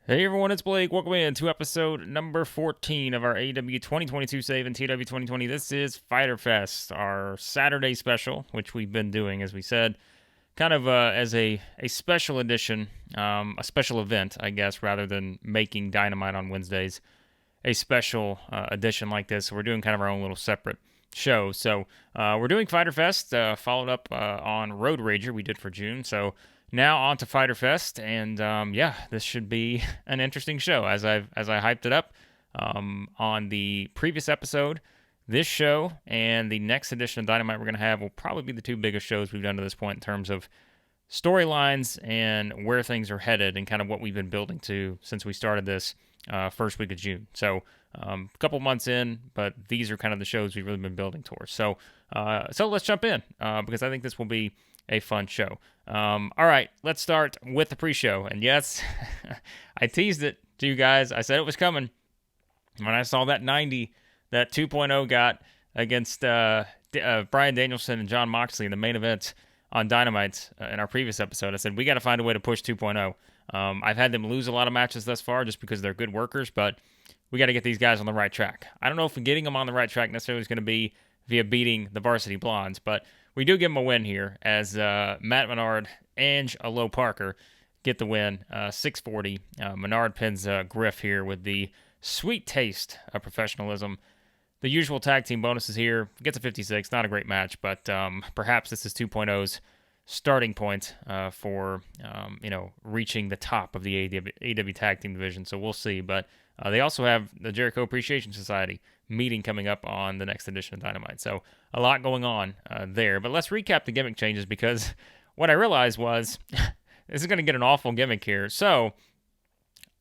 Hey everyone, it's Blake. Welcome in to episode number 14 of our AEW 2022 save and TEW 2020. This is Fyter Fest, our Saturday special, which we've been doing, as we said, kind of as a special edition, a special event, I guess, rather than making Dynamite on Wednesdays, a special edition like this. So we're doing kind of our own little separate show. So we're doing Fyter Fest, followed up on Road Rager we did for June. So now on to Fyter Fest, and this should be an interesting show as I hyped it up on the previous episode. This show and the next edition of Dynamite we're going to have will probably be the two biggest shows we've done to this point in terms of storylines and where things are headed and kind of what we've been building to since we started this first week of June. So a couple months in, but these are kind of the shows we've really been building towards. So let's jump in because I think this will be a fun show. All right, let's start with the pre-show. And yes, I teased it to you guys. I said it was coming. When I saw that 90 that 2.0 got against Bryan Danielson and Jon Moxley in the main event on Dynamite in our previous episode, I said, we got to find a way to push 2.0. I've had them lose a lot of matches thus far just because they're good workers, but we got to get these guys on the right track. I don't know if getting them on the right track necessarily is going to be via beating the Varsity Blondes, but we do give them a win here as Matt Menard and Alo Parker get the win, 640. Menard pins Griff here with the sweet taste of professionalism. The usual tag team bonuses here. Gets a 56. Not a great match, but perhaps this is 2.0's starting point for reaching the top of the AEW tag team division. So we'll see. But they also have the Jericho Appreciation Society meeting coming up on the next edition of Dynamite. So a lot going on there. But let's recap the gimmick changes because what I realized was this is going to get an awful gimmick here. So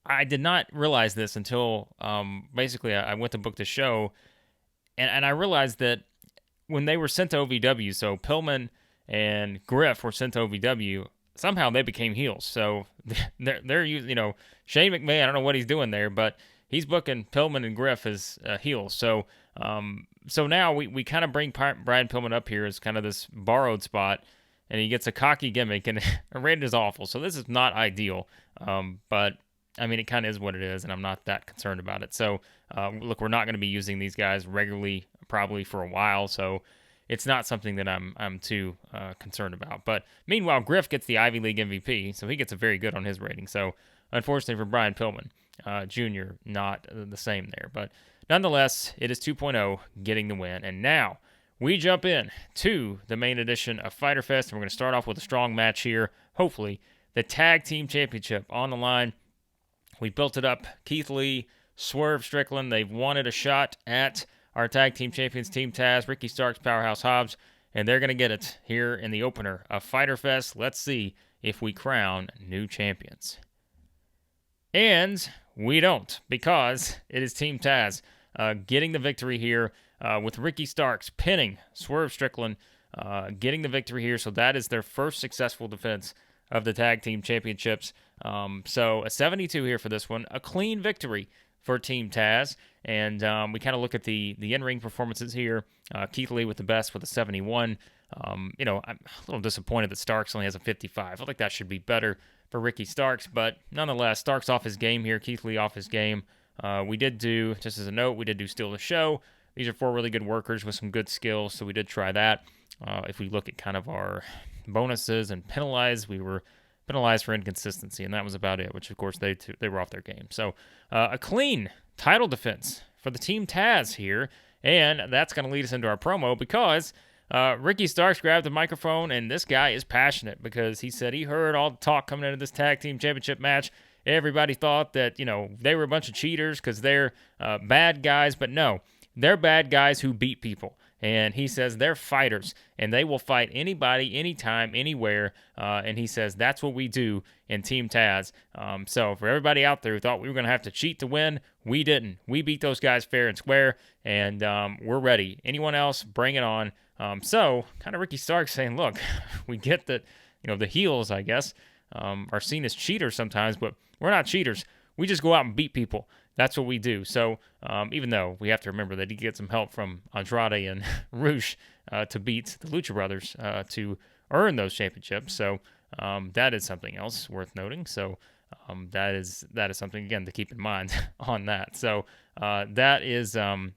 I did not realize this until basically I went to book the show. And I realized that when they were sent to OVW, so Pillman and Griff were sent to OVW, somehow they became heels. So they're using, Shane McMahon, I don't know what he's doing there, but he's booking Pillman and Griff as heels. So now we kind of bring Brian Pillman up here as kind of this borrowed spot, and he gets a cocky gimmick, and rated is awful. So this is not ideal, but I mean, it kind of is what it is, and I'm not that concerned about it. So, look, we're not going to be using these guys regularly probably for a while, so it's not something that I'm too concerned about. But meanwhile, Griff gets the Ivy League MVP, so he gets a very good on his rating. So, unfortunately for Brian Pillman Jr., not the same there. But nonetheless, it is 2.0 getting the win. And now we jump in to the main edition of Fyter Fest, and we're going to start off with a strong match here. Hopefully, the Tag Team Championship on the line. We built it up. Keith Lee, Swerve Strickland, they've wanted a shot at our tag team champions, Team Taz, Ricky Starks, Powerhouse Hobbs, and they're going to get it here in the opener of Fyter Fest. Let's see if we crown new champions. And we don't, because it is Team Taz getting the victory here with Ricky Starks pinning Swerve Strickland, getting the victory here. So that is their first successful defense of the tag team championships. So a 72 here for this one, a clean victory for Team Taz. And we kind of look at the in-ring performances here. Keith Lee with the best with a 71. I'm a little disappointed that Starks only has a 55. I feel like that should be better for Ricky Starks, but nonetheless, Starks off his game here, Keith Lee off his game. We did do, just as a note, we did do Steal the Show. These are four really good workers with some good skills, so we did try that. If we look at kind of our bonuses and penalized, we were penalized for inconsistency, and that was about it, which, of course, they were off their game. So a clean title defense for the Team Taz here, and that's going to lead us into our promo because Ricky Starks grabbed the microphone, and this guy is passionate because he said he heard all the talk coming into this tag team championship match. Everybody thought that, they were a bunch of cheaters because they're bad guys, but no, they're bad guys who beat people. And he says they're fighters, and they will fight anybody, anytime, anywhere. And he says that's what we do in Team Taz. So for everybody out there who thought we were going to have to cheat to win, we didn't. We beat those guys fair and square, and we're ready. Anyone else, bring it on. So kind of Ricky Starks saying, look, we get that, the heels, I guess, are seen as cheaters sometimes, but we're not cheaters. We just go out and beat people. That's what we do. So even though we have to remember that he gets some help from Andrade and Rush to beat the Lucha Brothers to earn those championships. So that is something else worth noting. So That is something, again, to keep in mind on that. So that is, so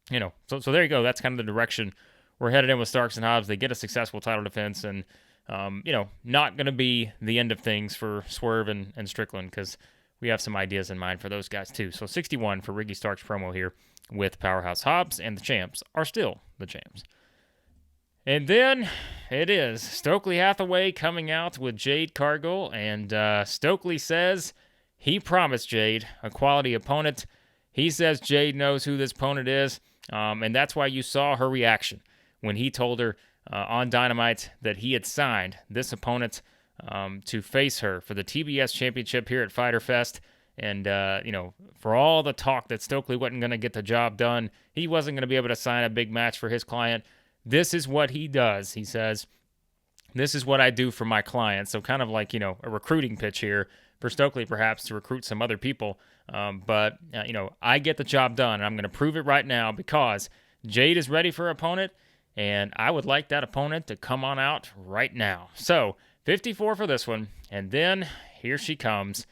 there you go. That's kind of the direction we're headed in with Starks and Hobbs. They get a successful title defense, and, not going to be the end of things for Swerve and Strickland, because we have some ideas in mind for those guys too. So 61 for Ricky Starks promo here with Powerhouse Hobbs, and the champs are still the champs. And then it is Stokely Hathaway coming out with Jade Cargill, and Stokely says he promised Jade a quality opponent. He says Jade knows who this opponent is, and that's why you saw her reaction when he told her on Dynamite that he had signed this opponent to face her for the TBS Championship here at Fyter Fest. And, for all the talk that Stokely wasn't going to get the job done, he wasn't going to be able to sign a big match for his client, this is what he does. He says, this is what I do for my clients. So kind of like, a recruiting pitch here for Stokely perhaps to recruit some other people. But I get the job done, and I'm going to prove it right now because Jade is ready for her opponent, and I would like that opponent to come on out right now. So 54 for this one, and then here she comes.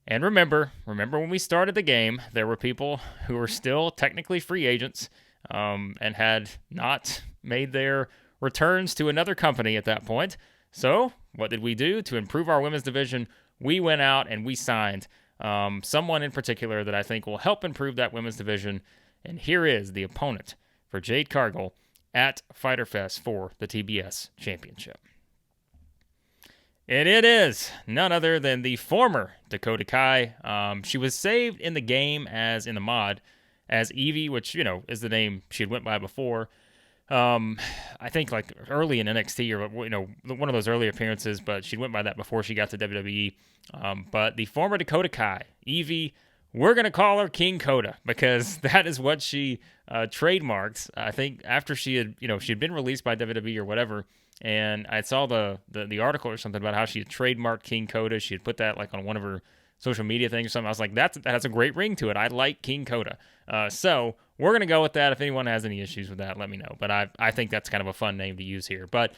And remember when we started the game, there were people who were still technically free agents and had not made their returns to another company at that point. So what did we do to improve our women's division? We went out and we signed someone in particular that I think will help improve that women's division. And here is the opponent for Jade Cargill at Fyter Fest for the TBS Championship. And it is none other than the former Dakota Kai. She was saved in the game as in the mod as Evie, which, is the name she had went by before. I think like early in NXT or, one of those early appearances, but she went by that before she got to WWE. But the former Dakota Kai, Evie, we're going to call her King Coda because that is what she trademarked. I think after she had been released by WWE or whatever. And I saw the article or something about how she had trademarked King Coda. She had put that like on one of her social media things or something. I was like, that has a great ring to it. I like King Coda. So we're going to go with that. If anyone has any issues with that, let me know. But I think that's kind of a fun name to use here. But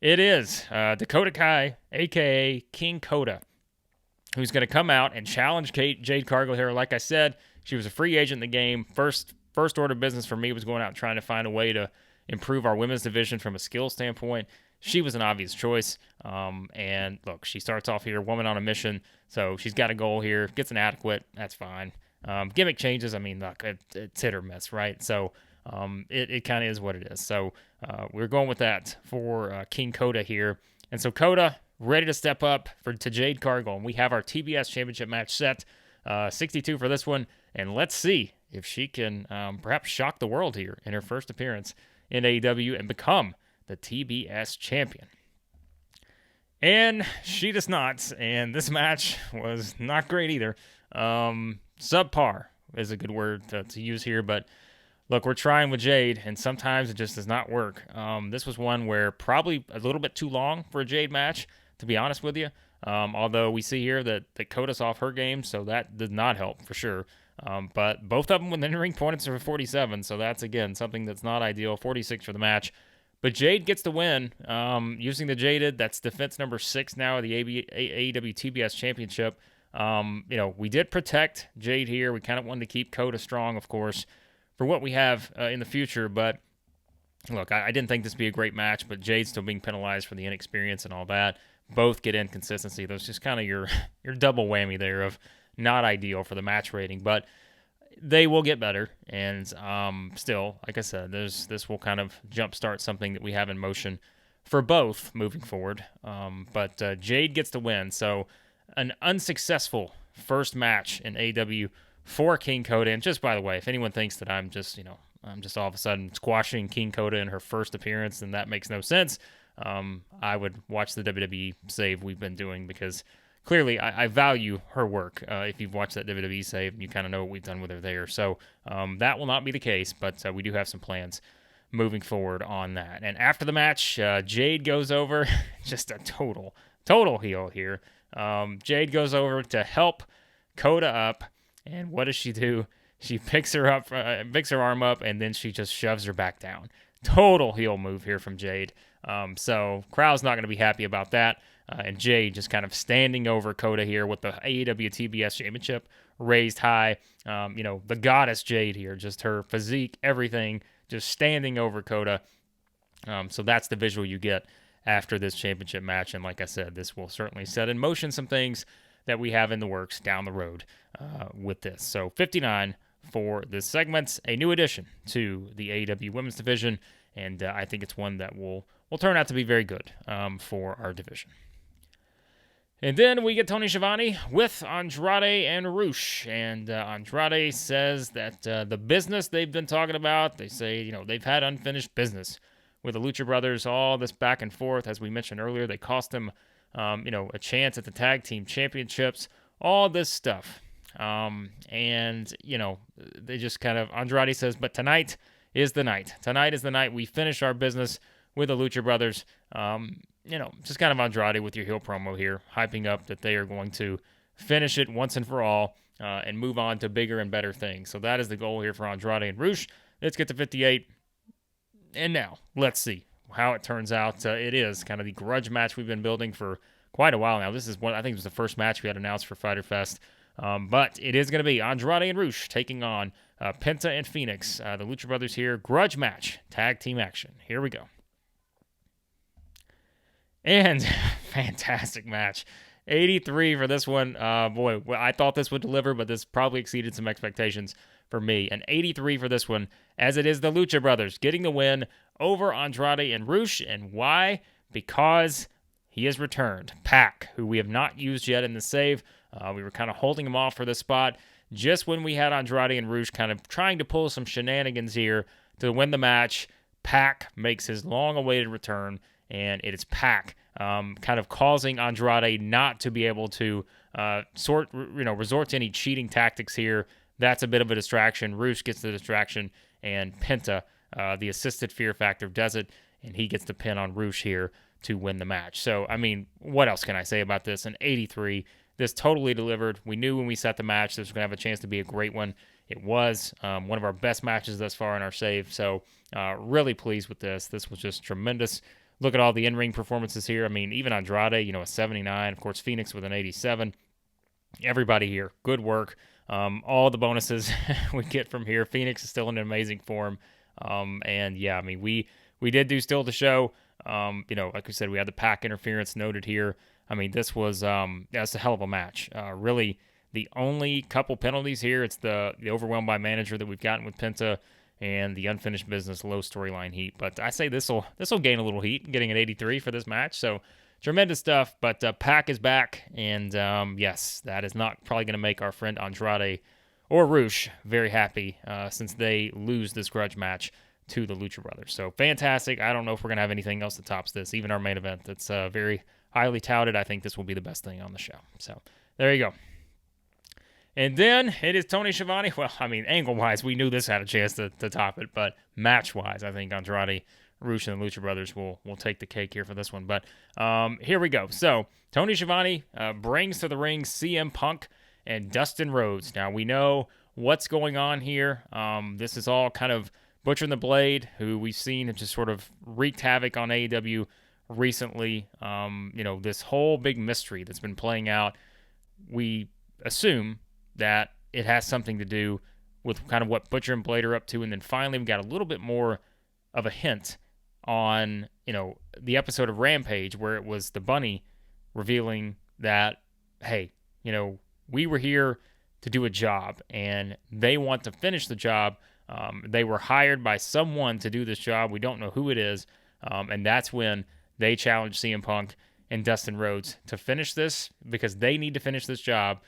it is Dakota Kai, a.k.a. King Coda, who's going to come out and challenge Jade Cargill here. Like I said, she was a free agent in the game. First order of business for me was going out and trying to find a way to improve our women's division from a skill standpoint. She was an obvious choice. And look, she starts off here, woman on a mission. So she's got a goal here, gets an adequate. That's fine. Gimmick changes. I mean, look, it's hit or miss, right? So it kind of is what it is. So we're going with that for King Coda here. And so Coda ready to step up to Jade Cargill. And we have our TBS Championship match set. 62 for this one. And let's see if she can perhaps shock the world here in her first appearance in AEW and become the TBS champion. And she does not. And this match was not great either. Subpar is a good word to use here. But look, we're trying with Jade, and sometimes it just does not work. This was one where probably a little bit too long for a Jade match, to be honest with you. Although we see here that Coda's off her game, so that did not help for sure. But both of them with in-ring points are 47, so that's, again, something that's not ideal. 46 for the match. But Jade gets the win using the Jaded. That's defense number 6 now of the AEW TBS Championship. We did protect Jade here. We kind of wanted to keep Coda strong, of course, for what we have in the future. But, look, I didn't think this would be a great match, but Jade's still being penalized for the inexperience and all that. Both get inconsistency. Those just kind of your double whammy there of not ideal for the match rating, but they will get better. And still, like I said, this will kind of jumpstart something that we have in motion for both moving forward. But Jade gets the win. So an unsuccessful first match in AEW for King Coda. And just by the way, if anyone thinks that I'm just all of a sudden squashing King Coda in her first appearance, then that makes no sense. I would watch the WWE save we've been doing because clearly I value her work. If you've watched that WWE save, you kind of know what we've done with her there. So that will not be the case, but we do have some plans moving forward on that. And after the match, Jade goes over, just a total heel here. Jade goes over to help Coda up, and what does she do? She picks her up, picks her arm up, and then she just shoves her back down. Total heel move here from Jade. So crowd's not going to be happy about that. and Jade just kind of standing over Kota here with the AEW TBS Championship raised high. The goddess Jade here, just her physique, everything, just standing over Kota. So that's the visual you get after this championship match. And like I said, this will certainly set in motion some things that we have in the works down the road with this. So 59 for this segment, a new addition to the AEW Women's Division, and I think it's one that will turn out to be very good for our division. And then we get Tony Schiavone with Andrade and Rush. And Andrade says that the business they've been talking about, they say, they've had unfinished business with the Lucha Brothers, all this back and forth. As we mentioned earlier, they cost them, a chance at the tag team championships, all this stuff. They just kind of, Andrade says, but tonight is the night. Tonight is the night we finish our business with the Lucha Brothers. Just kind of Andrade with your heel promo here, hyping up that they are going to finish it once and for all and move on to bigger and better things. So that is the goal here for Andrade and Rush. Let's get to 58. And now, let's see how it turns out. It is kind of the grudge match we've been building for quite a while now. This is what I think was the first match we had announced for Fyter Fest. But it is going to be Andrade and Rush taking on Penta and Phoenix. The Lucha Brothers here. Grudge match. Tag team action. Here we go. And fantastic match. 83 for this one. Boy, I thought this would deliver, but this probably exceeded some expectations for me. And 83 for this one, as it is the Lucha Brothers getting the win over Andrade and Rush. And why? Because he has returned. Pac, who we have not used yet in the save. We were kind of holding him off for this spot just when we had Andrade and Rush kind of trying to pull some shenanigans here to win the match. Pac makes his long-awaited return, and it is Pac kind of causing Andrade not to be able to resort to any cheating tactics here. That's a bit of a distraction. Rush gets the distraction, and Penta, the assisted Fear Factor, does it, and he gets the pin on Rush here to win the match. So, I mean, what else can I say about this? An 83, this totally delivered. We knew when we set the match this was going to have a chance to be a great one. It was one of our best matches thus far in our save, so really pleased with this. This was just tremendous. Look at all the in-ring performances here. I mean, even Andrade, a 79. Of course, Phoenix with an 87. Everybody here, good work. All the bonuses we get from here. Phoenix is still in amazing form. We did do still the show. Like we said, we had the Pac interference noted here. I mean, this was that's a hell of a match. Really, the only couple penalties here, it's the overwhelmed by manager that we've gotten with Penta and the unfinished business low storyline heat. But I say this will gain a little heat, getting an 83 for this match. So tremendous stuff. But Pac is back, and yes, that is not probably going to make our friend Andrade or Rush very happy since they lose this grudge match to the Lucha Brothers. So fantastic. I don't know if we're going to have anything else that tops this, even our main event. That's very highly touted. I think this will be the best thing on the show. So there you go. And then it is Tony Schiavone. Well, I mean, angle-wise, we knew this had a chance to top it, but match-wise, I think Andrade, Rush, and the Lucha Brothers will take the cake here for this one. But here we go. So Tony Schiavone brings to the ring CM Punk and Dustin Rhodes. Now, we know what's going on here. This is all kind of Butcher and the Blade, who we've seen have just sort of wreaked havoc on AEW recently. This whole big mystery that's been playing out, we assume that it has something to do with kind of what Butcher and Blade are up to. And then finally, we got a little bit more of a hint on, the episode of Rampage where it was the Bunny revealing that, hey, we were here to do a job and they want to finish the job. They were hired by someone to do this job. We don't know who it is. And that's when they challenged CM Punk and Dustin Rhodes to finish this because they need to finish this job.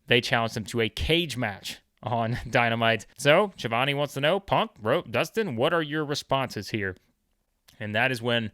They challenged them to a cage match on Dynamite. So Schiavone wants to know, Punk, Dustin, what are your responses here? And that is when,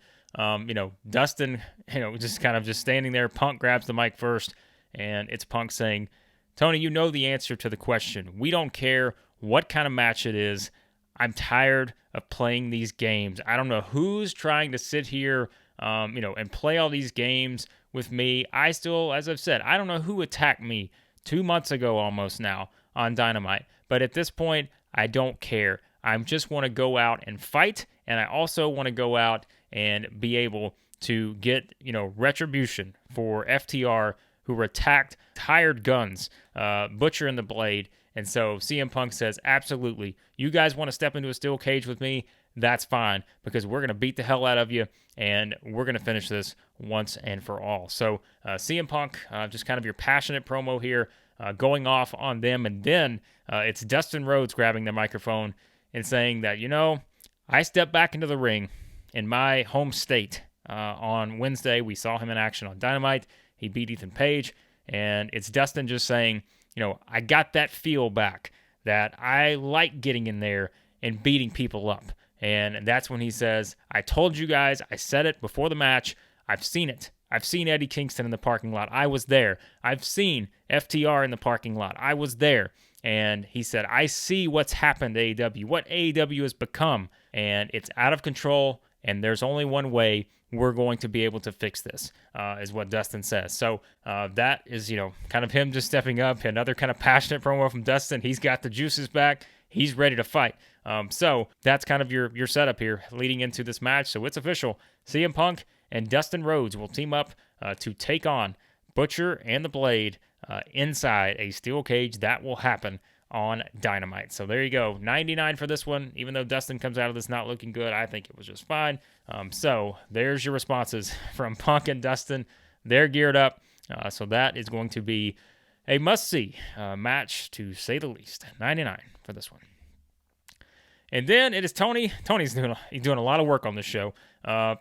Dustin, just standing there. Punk grabs the mic first, and it's Punk saying, Tony, you know the answer to the question. We don't care what kind of match it is. I'm tired of playing these games. I don't know who's trying to sit here, and play all these games with me. I still, as I've said, I don't know who attacked me 2 months ago almost now on Dynamite. But at this point, I don't care. I just want to go out and fight, and I also want to go out and be able to get, retribution for FTR, who were attacked, hired guns, Butcher and the Blade. And so CM Punk says, absolutely, you guys want to step into a steel cage with me? That's fine, because we're going to beat the hell out of you, and we're going to finish this once and for all. So CM Punk, just kind of your passionate promo here, going off on them. And then it's Dustin Rhodes grabbing the microphone and saying that, I stepped back into the ring in my home state on Wednesday. We saw him in action on Dynamite. He beat Ethan Page. And it's Dustin just saying, I got that feel back, that I like getting in there and beating people up. And that's when he says, I told you guys, I said it before the match, I've seen it. I've seen Eddie Kingston in the parking lot. I was there. I've seen FTR in the parking lot. I was there. And he said, I see what's happened to AEW, what AEW has become, and it's out of control, and there's only one way we're going to be able to fix this, is what Dustin says. So that is, kind of him just stepping up. Another kind of passionate promo from Dustin. He's got the juices back. He's ready to fight. So that's kind of your setup here leading into this match. So it's official. CM Punk and Dustin Rhodes will team up to take on Butcher and the Blade inside a steel cage. That will happen on Dynamite. So there you go. 99 for this one. Even though Dustin comes out of this not looking good, I think it was just fine. So there's your responses from Punk and Dustin. They're geared up. So that is going to be a must-see match, to say the least. 99 for this one. And then it is Tony. Tony's doing a lot of work on this show.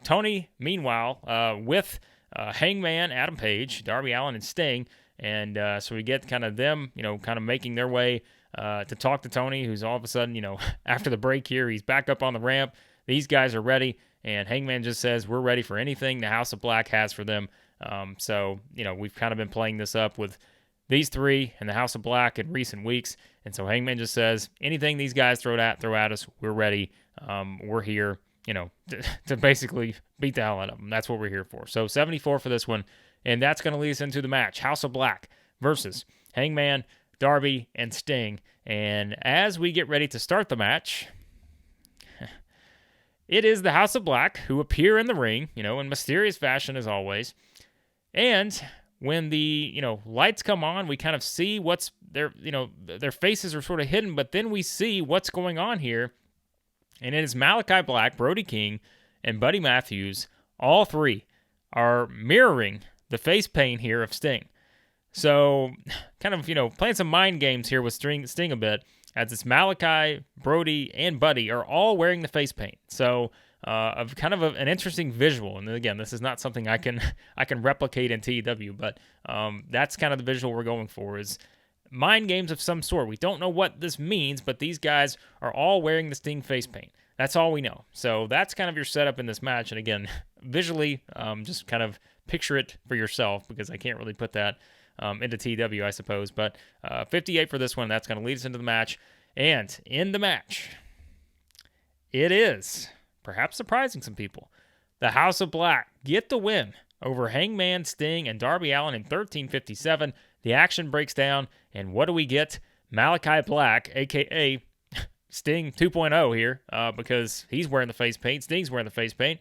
Tony, meanwhile, with Hangman, Adam Page, Darby Allin, and Sting. And so we get kind of them, kind of making their way to talk to Tony, who's all of a sudden, after the break here, he's back up on the ramp. These guys are ready. And Hangman just says, we're ready for anything the House of Black has for them. So, we've kind of been playing this up with these three and the House of Black in recent weeks. And so Hangman just says, anything these guys throw at us, we're ready. We're here, to basically beat the hell out of them. That's what we're here for. So 74 for this one. And that's going to lead us into the match. House of Black versus Hangman, Darby, and Sting. And as we get ready to start the match, it is the House of Black who appear in the ring, in mysterious fashion as always. And when the, lights come on, we kind of see what's their faces are sort of hidden, but then we see what's going on here. And it is Malachi Black, Brody King, and Buddy Matthews. All three are mirroring the face paint here of Sting. So kind of, playing some mind games here with Sting a bit, as it's Malachi, Brody, and Buddy are all wearing the face paint. So of kind of an interesting visual. And again, this is not something I can replicate in TEW, but that's kind of the visual we're going for, is mind games of some sort. We don't know what this means, but these guys are all wearing the Sting face paint. That's all we know. So that's kind of your setup in this match. And again, visually, just kind of picture it for yourself, because I can't really put that into TW, I suppose. But 58 for this one. That's going to lead us into the match. And in the match, it is, perhaps surprising some people, the House of Black get the win over Hangman, Sting, and Darby Allin in 13:57. The action breaks down, and what do we get? Malachi Black, a.k.a. Sting 2.0 here, because he's wearing the face paint. Sting's wearing the face paint,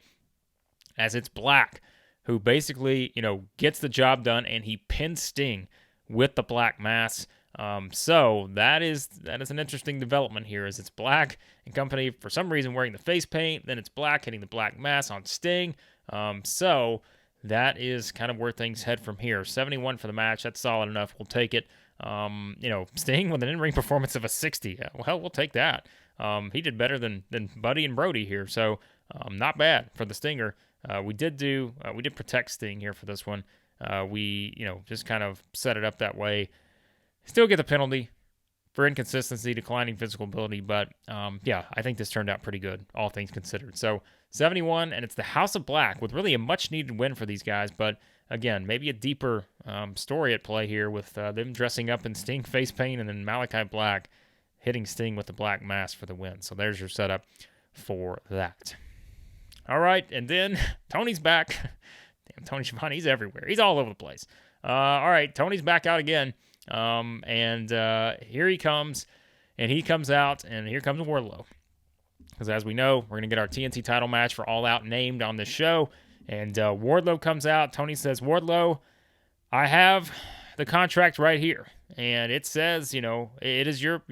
as it's Black who basically, gets the job done, and he pins Sting with the black mass. So that is an interesting development here, as it's Black and company for some reason wearing the face paint, then it's Black hitting the black mass on Sting. So that is kind of where things head from here. 71 for the match. That's solid enough. We'll take it. Sting with an in-ring performance of a 60. Well, we'll take that. He did better than Buddy and Brody here. So not bad for the Stinger. We did protect Sting here for this one. We just kind of set it up that way. Still get the penalty for inconsistency, declining physical ability, but I think this turned out pretty good, all things considered. So 71, and it's the House of Black with really a much-needed win for these guys, but again, maybe a deeper story at play here with them dressing up in Sting face paint and then Malachi Black hitting Sting with the black mask for the win. So there's your setup for that. All right, and then Tony's back. Damn, Tony Schiavone, he's everywhere. He's all over the place. All right, Tony's back out again. And here he comes, and he comes out, and here comes Wardlow. Because as we know, we're going to get our TNT title match for All Out named on this show, And Wardlow comes out. Tony says, Wardlow, I have the contract right here. And it says, it is your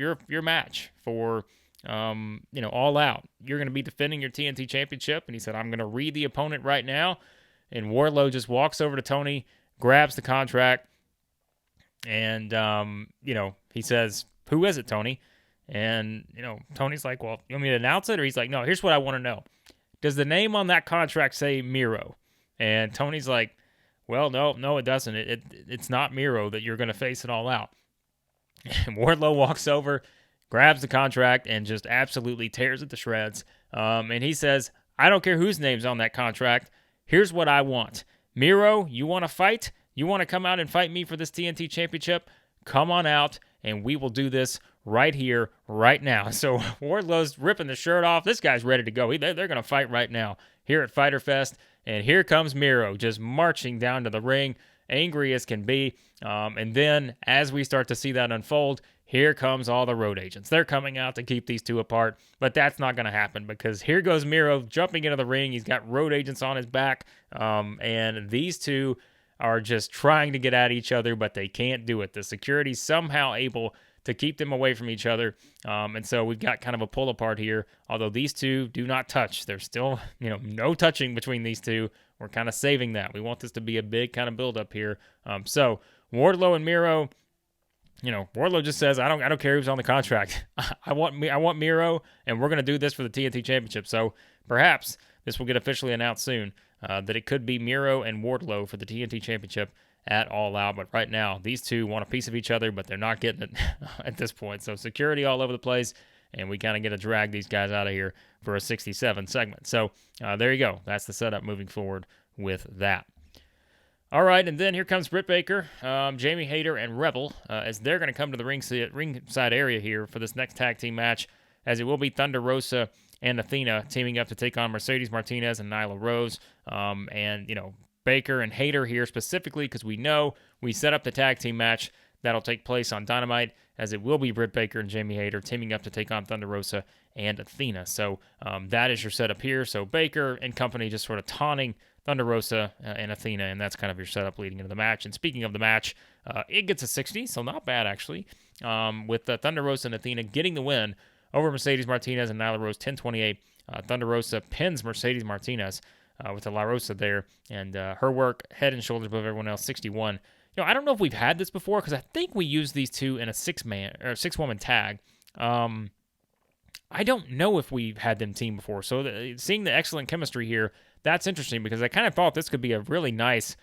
match for, All Out. You're going to be defending your TNT Championship. And he said, I'm going to read the opponent right now. And Wardlow just walks over to Tony, grabs the contract, and, he says, who is it, Tony? And, Tony's like, well, you want me to announce it? Or he's like, no, here's what I want to know. Does the name on that contract say Miro? And Tony's like, well, no, it doesn't. It's not Miro that you're going to face it All Out. And Wardlow walks over, grabs the contract, and just absolutely tears it to shreds. And he says, I don't care whose name's on that contract. Here's what I want. Miro, you want to fight? You want to come out and fight me for this TNT Championship? Come on out, and we will do this right here, right now. So Wardlow's ripping the shirt off. This guy's ready to go. They're going to fight right now here at Fyter Fest. And here comes Miro just marching down to the ring, angry as can be. And then as we start to see that unfold, here comes all the road agents. They're coming out to keep these two apart, but that's not going to happen because here goes Miro jumping into the ring. He's got road agents on his back, and these two are just trying to get at each other, but they can't do it. The security's somehow able to keep them away from each other, and so we've got kind of a pull apart here, although these two do not touch. There's still, no touching between these two. We're kind of saving that. We want this to be a big kind of build-up here. So Wardlow and Miro, Wardlow just says, I don't care who's on the contract. I want Miro, and we're going to do this for the TNT Championship. So perhaps this will get officially announced soon that it could be Miro and Wardlow for the TNT Championship at All Out. But right now, these two want a piece of each other, but they're not getting it at this point. So security all over the place, and we kind of get to drag these guys out of here for a 67 segment. So there you go. That's the setup moving forward with that. All right, and then here comes Britt Baker, Jamie Hayter, and Rebel as they're going to come to the ringside area here for this next tag team match, as it will be Thunder Rosa and Athena teaming up to take on Mercedes Martinez and Nyla Rose. Baker and Hayter here specifically because we set up the tag team match that'll take place on Dynamite, as it will be Britt Baker and Jamie Hayter teaming up to take on Thunder Rosa and Athena. So that is your setup here. So Baker and company just sort of taunting Thunder Rosa and Athena, and that's kind of your setup leading into the match. And speaking of the match, it gets a 60, so not bad actually, with Thunder Rosa and Athena getting the win over Mercedes Martinez and Nyla Rose 10-28. Thunder Rosa pins Mercedes Martinez with the La Rosa there, and her work head and shoulders above everyone else, 61. I don't know if we've had this before because I think we used these two in a six-woman tag. I don't know if we've had them team before, so seeing the excellent chemistry here, that's interesting because I kind of thought this could be a really nice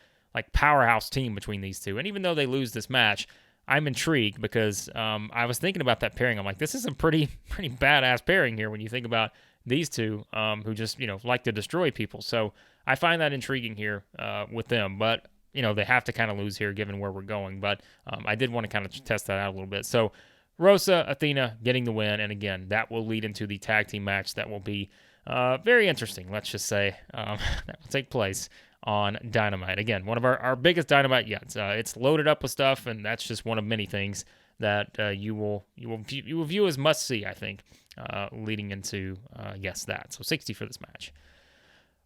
powerhouse team between these two. And even though they lose this match, I'm intrigued because I was thinking about that pairing. I'm like, this is a pretty badass pairing here when you think about these two who just like to destroy people. So I find that intriguing here with them. But they have to kind of lose here given where we're going. But I did want to kind of test that out a little bit. So Rosa, Athena getting the win. And again, that will lead into the tag team match that will be very interesting, let's just say, that will take place on Dynamite. Again, one of our biggest Dynamite yet. It's loaded up with stuff, and that's just one of many things that you will view as must-see, I think, leading into, that. So 60 for this match.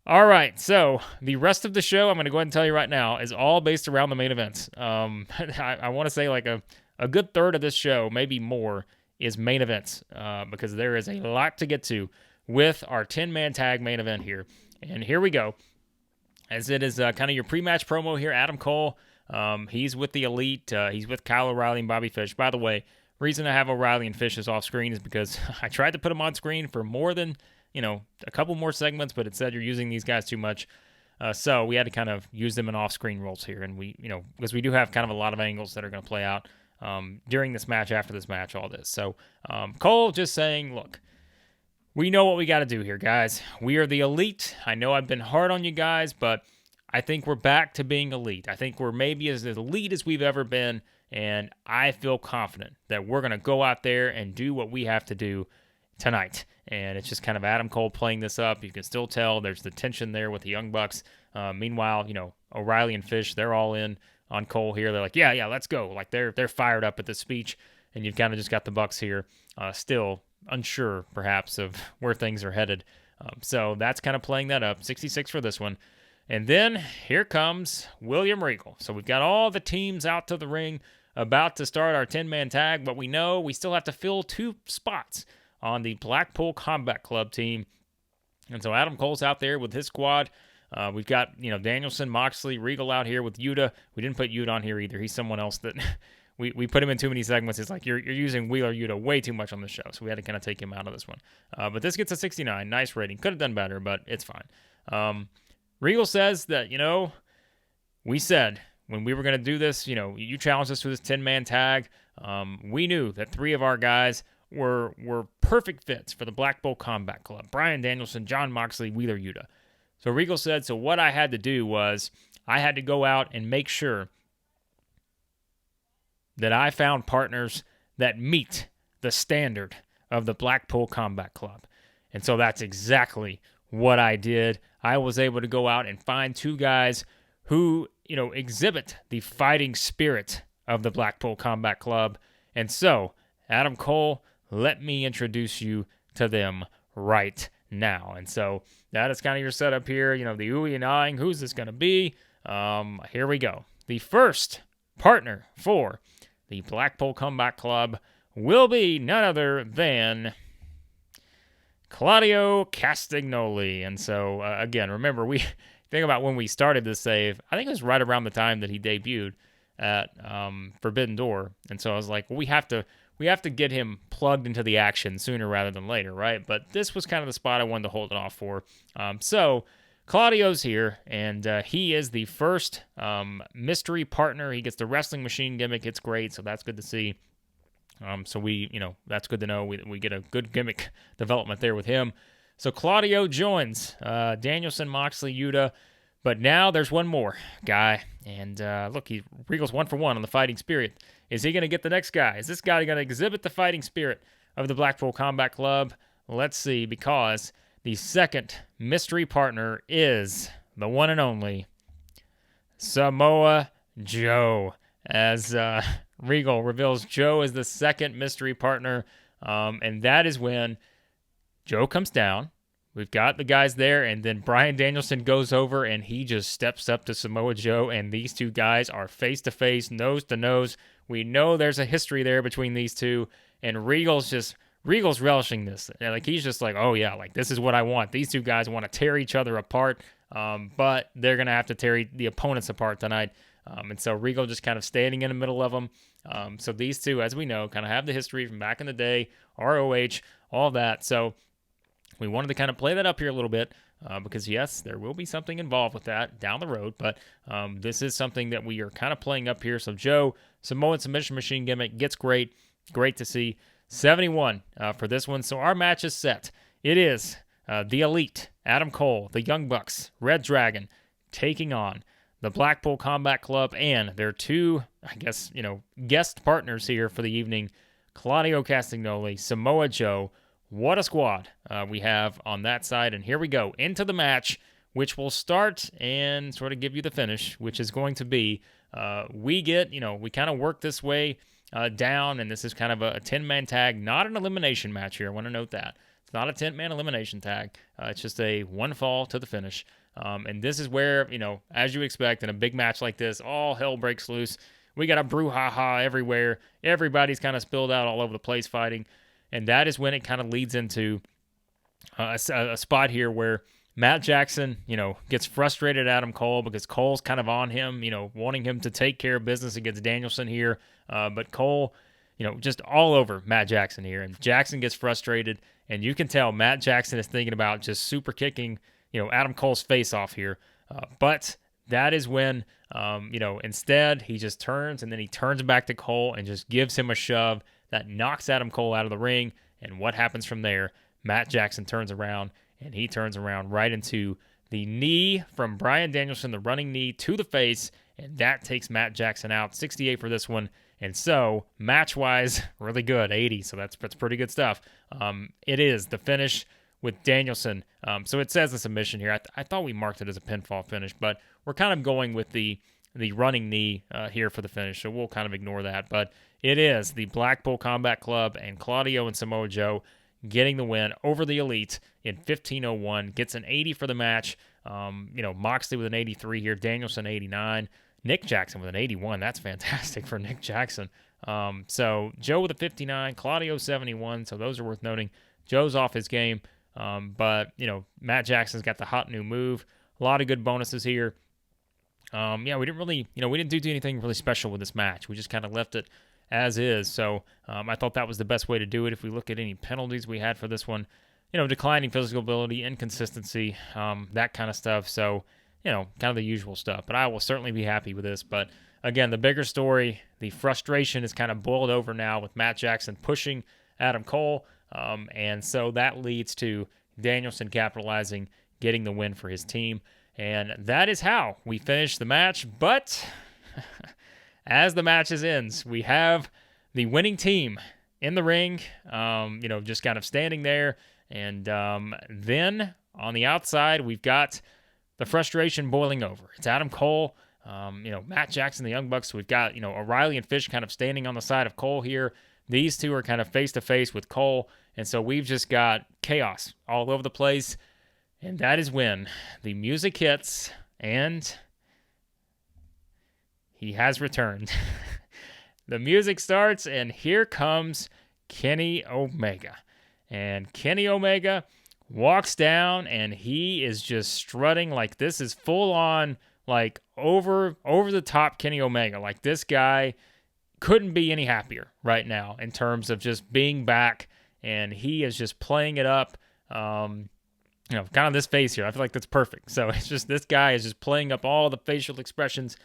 All right, so the rest of the show, I'm going to go ahead and tell you right now, is all based around the main events. I want to say a good third of this show, maybe more, is main events because there is a lot to get to with our 10-man tag main event here. And here we go. As it is kind of your pre-match promo here, Adam Cole, he's with the Elite. He's with Kyle O'Reilly and Bobby Fish. By the way, reason I have O'Reilly and Fish is off screen is because I tried to put them on screen for more than, a couple more segments, but it said you're using these guys too much. So we had to kind of use them in off-screen roles here. And we, because we do have kind of a lot of angles that are going to play out during this match, after this match, all this. So Cole just saying, look, we know what we got to do here, guys. We are the Elite. I know I've been hard on you guys, but I think we're back to being elite. I think we're maybe as elite as we've ever been, and I feel confident that we're going to go out there and do what we have to do tonight. And it's just kind of Adam Cole playing this up. You can still tell there's the tension there with the Young Bucks. Meanwhile, O'Reilly and Fish, they're all in on Cole here. They're like, yeah, let's go. Like they're fired up at this speech, and you've kind of just got the Bucks here still unsure, perhaps, of where things are headed. So that's kind of playing that up. 66 for this one. And then here comes William Regal. So we've got all the teams out to the ring about to start our 10-man tag, but we know we still have to fill 2 spots on the Blackpool Combat Club team. And so Adam Cole's out there with his squad. We've got, Danielson, Moxley, Regal out here with Yuta. We didn't put Yuta on here either. He's someone else that we put him in too many segments. It's like you're using Wheeler Yuta way too much on the show, so we had to kind of take him out of this one. But this gets a 69. Nice rating. Could have done better, but it's fine. Regal says that, we said when we were going to do this, you challenged us to this 10-man tag. We knew that 3 of our guys were perfect fits for the Blackpool Combat Club. Bryan Danielson, Jon Moxley, Wheeler Yuta. So Regal said, so what I had to do was I had to go out and make sure that I found partners that meet the standard of the Blackpool Combat Club. And so that's exactly what I did. I was able to go out and find 2 guys who, exhibit the fighting spirit of the Blackpool Combat Club. And so, Adam Cole, let me introduce you to them right now. And so that is kind of your setup here. The oohing and eyeing. Who's this going to be? Here we go. The first partner for the Blackpool Combat Club will be none other than Claudio Castagnoli. And so, again, remember, we think about when we started this save, I think it was right around the time that he debuted at Forbidden Door. And so I was like, well, we have to get him plugged into the action sooner rather than later, right? But this was kind of the spot I wanted to hold it off for. So Claudio's here, and he is the first mystery partner. He gets the wrestling machine gimmick. It's great, so that's good to see. So that's good to know. We get a good gimmick development there with him. So Claudio joins Danielson, Moxley, Yuta. But now there's one more guy. And look, Regal's 1 for 1 on the fighting spirit. Is he going to get the next guy? Is this guy going to exhibit the fighting spirit of the Blackpool Combat Club? Let's see, because the second mystery partner is the one and only Samoa Joe. As Regal reveals Joe is the second mystery partner. And that is when Joe comes down. We've got the guys there, and then Bryan Danielson goes over, and he just steps up to Samoa Joe, and these 2 guys are face-to-face, nose-to-nose. We know there's a history there between these 2, and Regal's relishing this. Like, he's just like, oh, yeah, like, this is what I want. These 2 guys want to tear each other apart, but they're going to have to tear the opponents apart tonight. And so Regal just kind of standing in the middle of them. So these 2, as we know, kind of have the history from back in the day, ROH, all that. So we wanted to kind of play that up here a little bit because, yes, there will be something involved with that down the road, but this is something that we are kind of playing up here. So Joe, Samoan Submission Machine gimmick, gets great to see. 71 for this one. So our match is set. It is the Elite, Adam Cole, the Young Bucks, Red Dragon, taking on the Blackpool Combat Club and their 2, guest partners here for the evening, Claudio Castagnoli, Samoa Joe. What a squad we have on that side. And here we go into the match, which will start and sort of give you the finish, which is going to be we kind of work this way down, and this is kind of a 10-man tag, not an elimination match here. I want to note that. It's not a 10-man elimination tag. It's just a 1 fall to the finish. And this is where, as you expect in a big match like this, all hell breaks loose. We got a brouhaha everywhere. Everybody's kind of spilled out all over the place fighting. And that is when it kind of leads into a spot here where Matt Jackson, gets frustrated at Adam Cole because Cole's kind of on him, wanting him to take care of business against Danielson here. But Cole, just all over Matt Jackson here. And Jackson gets frustrated, and you can tell Matt Jackson is thinking about just super kicking, Adam Cole's face off here. But that is when, instead he just turns, and then he turns back to Cole and just gives him a shove that knocks Adam Cole out of the ring. And what happens from there? Matt Jackson turns around, and he turns around right into the knee from Bryan Danielson, the running knee to the face, and that takes Matt Jackson out. 68 for this one. And so, match-wise, really good, 80. So that's pretty good stuff. It is the finish with Danielson. So it says the submission here. I thought we marked it as a pinfall finish, but we're kind of going with the running knee here for the finish, so we'll kind of ignore that. But it is the Blackpool Combat Club and Claudio and Samoa Joe getting the win over the Elite in 15:01. Gets an 80 for the match. Moxley with an 83 here, Danielson 89, Nick Jackson with an 81. That's fantastic for Nick Jackson. So Joe with a 59, Claudio 71. So those are worth noting. Joe's off his game, but Matt Jackson's got the hot new move. A lot of good bonuses here. We didn't really, we didn't do anything really special with this match. We just kind of left it as is. So I thought that was the best way to do it. If we look at any penalties we had for this one, declining physical ability, inconsistency, that kind of stuff. So, kind of the usual stuff. But I will certainly be happy with this. But again, the bigger story, the frustration is kind of boiled over now with Matt Jackson pushing Adam Cole. And so that leads to Danielson capitalizing, getting the win for his team. And that is how we finish the match. But as the match ends, we have the winning team in the ring, just kind of standing there. And then on the outside, we've got the frustration boiling over. It's Adam Cole, Matt Jackson, the Young Bucks. So we've got, O'Reilly and Fish kind of standing on the side of Cole here. These two are kind of face-to-face with Cole. And so we've just got chaos all over the place. And that is when the music hits and he has returned. The music starts and here comes Kenny Omega. And Kenny Omega walks down and he is just strutting like this is full on, like over the top Kenny Omega. Like this guy couldn't be any happier right now in terms of just being back, and he is just playing it up. Kind of this face here. I feel like that's perfect. So it's just this guy is just playing up all the facial expressions.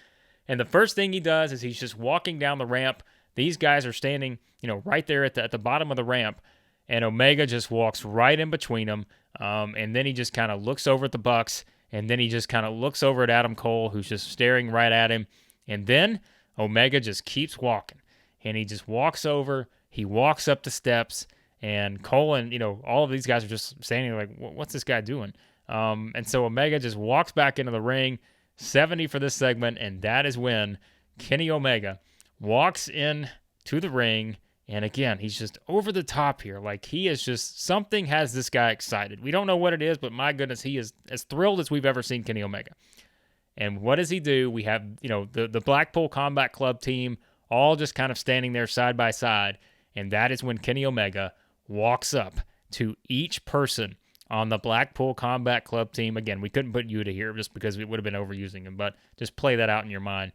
And the first thing he does is he's just walking down the ramp. These guys are standing, right there at the bottom of the ramp. And Omega just walks right in between them. And then he just kind of looks over at the Bucks. And then he just kind of looks over at Adam Cole, who's just staring right at him. And then Omega just keeps walking. And he just walks over. He walks up the steps. And Cole and, all of these guys are just standing there like, what's this guy doing? And so Omega just walks back into the ring, 70 for this segment, and that is when Kenny Omega walks in to the ring. And again, he's just over the top here. Like he is just, something has this guy excited. We don't know what it is, but my goodness, he is as thrilled as we've ever seen Kenny Omega. And what does he do? We have, the Blackpool Combat Club team all just kind of standing there side by side. And that is when Kenny Omega walks up to each person on the Blackpool Combat Club team. Again, we couldn't put Yuta here just because we would have been overusing him, but just play that out in your mind.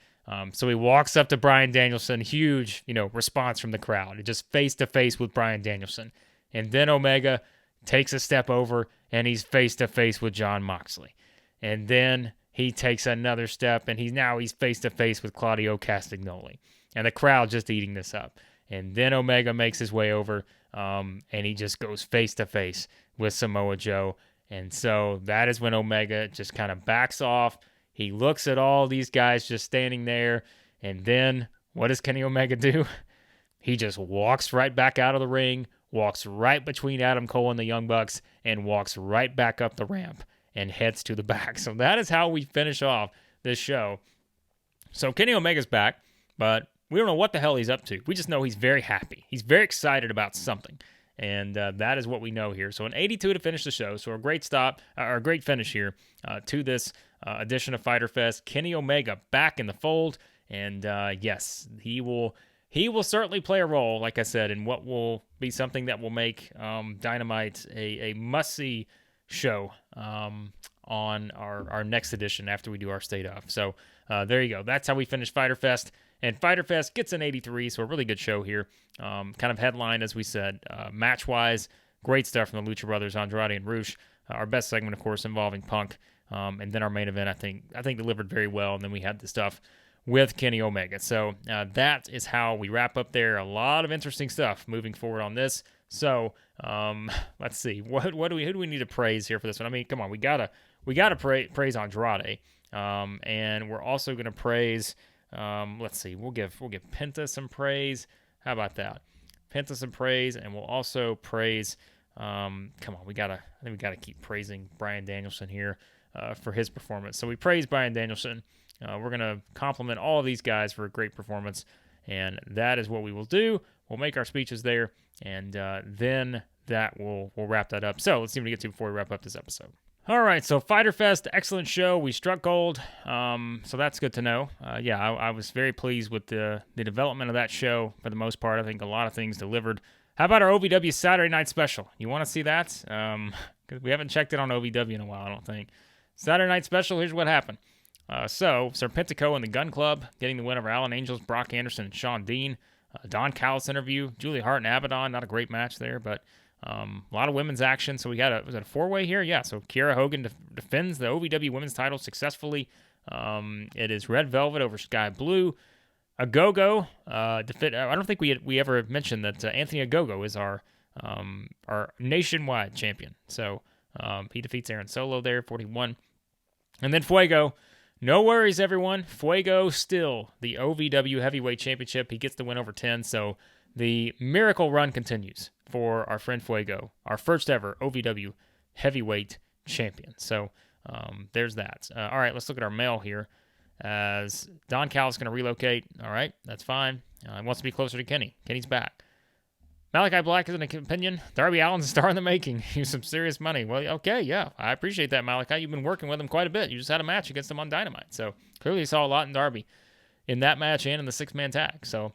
So he walks up to Bryan Danielson, huge, response from the crowd. Just face-to-face with Bryan Danielson. And then Omega takes a step over, and he's face-to-face with Jon Moxley. And then he takes another step, and he's face-to-face with Claudio Castagnoli. And the crowd just eating this up. And then Omega makes his way over, and he just goes face-to-face with Samoa Joe. And so that is when Omega just kind of backs off. He looks at all these guys just standing there. And then what does Kenny Omega do? He just walks right back out of the ring, walks right between Adam Cole and the Young Bucks, and walks right back up the ramp and heads to the back. So that is how we finish off this show. So Kenny Omega's back, but we don't know what the hell he's up to. We just know he's very happy. He's very excited about something. And that is what we know here. So an 82 to finish the show. So a great great finish here to this edition of Fyter Fest. Kenny Omega back in the fold. And yes, he will certainly play a role, like I said, in what will be something that will make Dynamite a must-see show on our next edition after we do our state of. So there you go. That's how we finish Fyter Fest. And Fyter Fest gets an 83, so a really good show here. Kind of headline, as we said. Match-wise, great stuff from the Lucha Brothers, Andrade and Rush. Our best segment, of course, involving Punk. And then our main event, I think delivered very well. And then we had the stuff with Kenny Omega. So that is how we wrap up there. A lot of interesting stuff moving forward on this. So let's see. Who do we need to praise here for this one? I mean, come on, we gotta praise Andrade. And we're also gonna praise. Let's see. We'll give Penta some praise. How about that? Penta some praise, and we'll also praise. Come on, I think we gotta keep praising Bryan Danielson here for his performance. So we praise Bryan Danielson. We're gonna compliment all of these guys for a great performance, and that is what we will do. We'll make our speeches there, and then that we'll wrap that up. So let's see what we get to before we wrap up this episode. All right, so Fyter Fest, excellent show. We struck gold, so that's good to know. I was very pleased with the development of that show for the most part. I think a lot of things delivered. How about our OVW Saturday night special? You want to see that? Because we haven't checked it on OVW in a while, I don't think. Saturday night special, here's what happened. Serpentico and the Gun Club getting the win over Alan Angels, Brock Anderson, and Sean Dean. Don Callis interview, Julia Hart and Abaddon. Not a great match there, but a lot of women's action. So we got was it a four-way here? Yeah. So Kiera Hogan defends the OVW women's title successfully. It is Red Velvet over Sky Blue. Agogo I don't think we ever mentioned that Anthony Agogo is our nationwide champion. So he defeats Aaron Solo there, 41. And then Fuego. No worries, everyone. Fuego still the OVW Heavyweight Championship. He gets the win over 10. So the miracle run continues for our friend Fuego, our first ever OVW Heavyweight Champion. So there's that. All right, let's look at our mail here. As Don Callis is going to relocate. All right, that's fine. He wants to be closer to Kenny. Kenny's back. Malachi Black is an opinion. Darby Allin's a star in the making. He's some serious money. Well, okay, yeah. I appreciate that, Malachi. You've been working with him quite a bit. You just had a match against him on Dynamite. So clearly you saw a lot in Darby in that match and in the six-man tag. So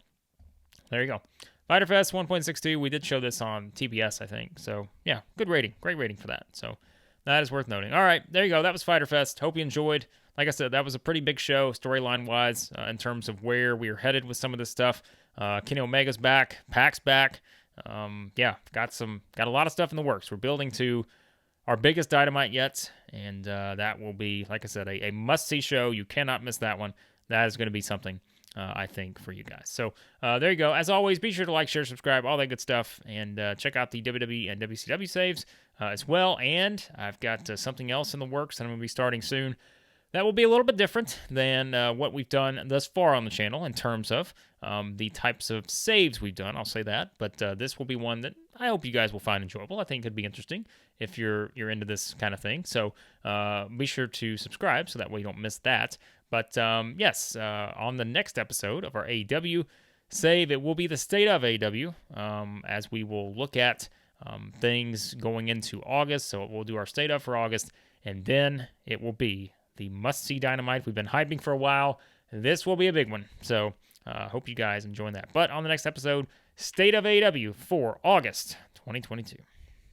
there you go. Fyter Fest 1.62. We did show this on TBS, I think. So yeah, good rating. Great rating for that. So that is worth noting. All right, there you go. That was Fyter Fest. Hope you enjoyed. Like I said, that was a pretty big show storyline-wise in terms of where we are headed with some of this stuff. Kenny Omega's back. Pac's back. Got a lot of stuff in the works. We're building to our biggest Dynamite yet, and that will be, like I said, a must-see show. You cannot miss that one. That is going to be something, I think, for you guys. So there you go. As always, be sure to like, share, subscribe, all that good stuff, and check out the WWE and WCW saves as well. And I've got something else in the works that I'm going to be starting soon. That will be a little bit different than what we've done thus far on the channel in terms of the types of saves we've done. I'll say that. But this will be one that I hope you guys will find enjoyable. I think it could be interesting if you're into this kind of thing. So be sure to subscribe so that way you don't miss that. But yes, on the next episode of our AEW save, it will be the state of AEW as we will look at things going into August. So we'll do our state of for August, and then it will be the must-see Dynamite we've been hyping for a while. This will be a big one. So hope you guys enjoy that. But on the next episode, State of AEW for August 2022.